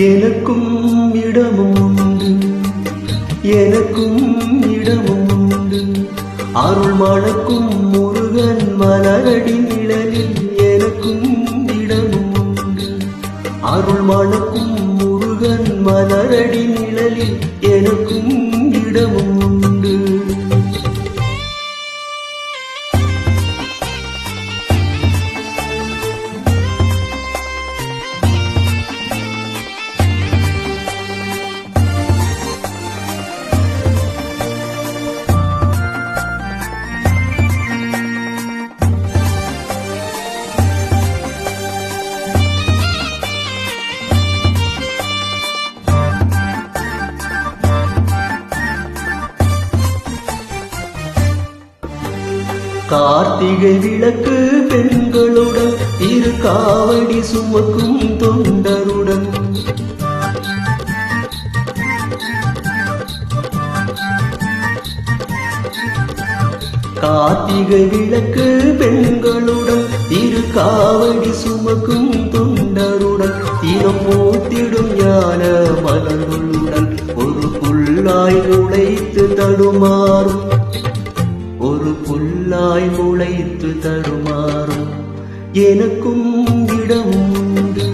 எனக்கும் இடமும் உண்டு, எனக்கும் இடமும் உண்டு. அருள் மணக்கும் முருகன் மலரடி நிழலில் எனக்கும் இடமும் உண்டு. அருள் மணக்கும் முருகன் மலரடி நிழலில் எனக்கும் இடமும் உண்டு. கார்த்திகை விளக்கு பெண்களுடன் இரு காவடி சுமக்கும் தொண்டருடன் கார்த்திகை விளக்கு பெண்களுடன் இரு காவடி சுமக்கும் தொண்டருடன் தினம் போத்திடும் ஞான மலர்களுடன் ஒரு புல்லாய் நுழைத்து தடுமாறும், ஒரு புல்லாய் முளைத்து தருமாறும். எனக்கும் இடமும் உண்டு.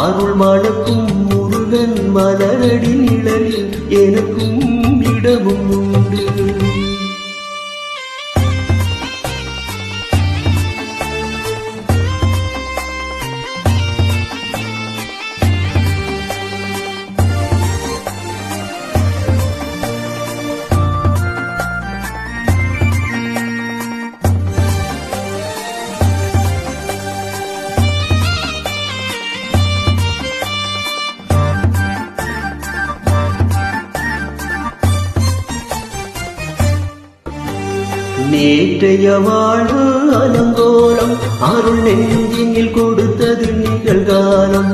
அருள் மணக்கும் முருகன் மலரடி நிழலில் எனக்கும் இடமும் உண்டு. நேற்றைய வாழ்வு அலங்கோலம் அருள் நெஞ்சினில் கொடுத்தது நிகழ்காலம்.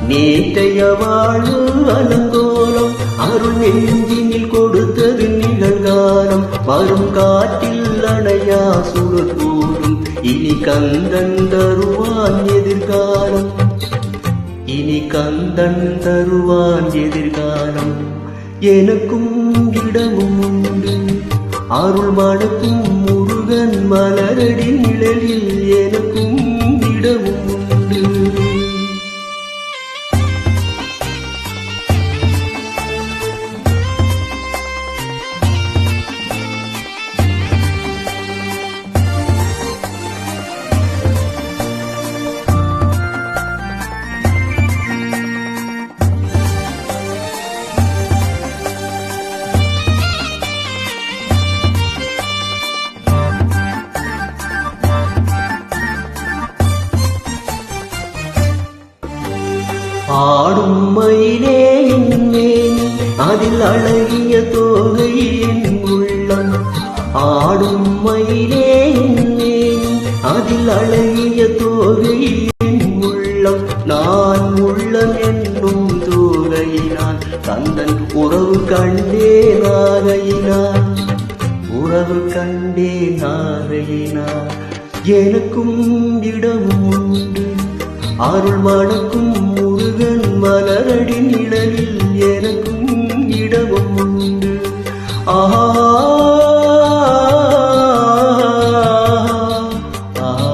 நேற்றைய வாழ்வு அலங்கோலம் அருள் நெஞ்சினில் கொடுத்தது நிகழ்காலம். வரும் காற்றில் அணையா சுடர் கூறும் இனி கந்தன் தருவான் எதிர்காலம், இனி கந்தன் தருவான் எதிர்காலம். எனக்கும் இடமும் உண்டு. அருள் மணக்கும் முருகன் மலரடி நிழலில் எனக்கும் இடமும் உண்டு. ஆடும் மயிலே என் மேனி அதில் அழகிய தோகை என் உள்ளம். ஆடும் மயிலே என் மேனி அதில் அழகிய தோகை என் உள்ளம். நான் உள்ளம் என்னும் தோகையினால் கந்தன் உறவு கண்டே நாகையினால், உறவு கண்டே நாகையினால். எனக்கும் இடமும் உண்டு. அருள் மணக்கும் முருகன் மலரடி நிழலில் எனக்கும் இடமும் உண்டு. ஆஹா ஆஹா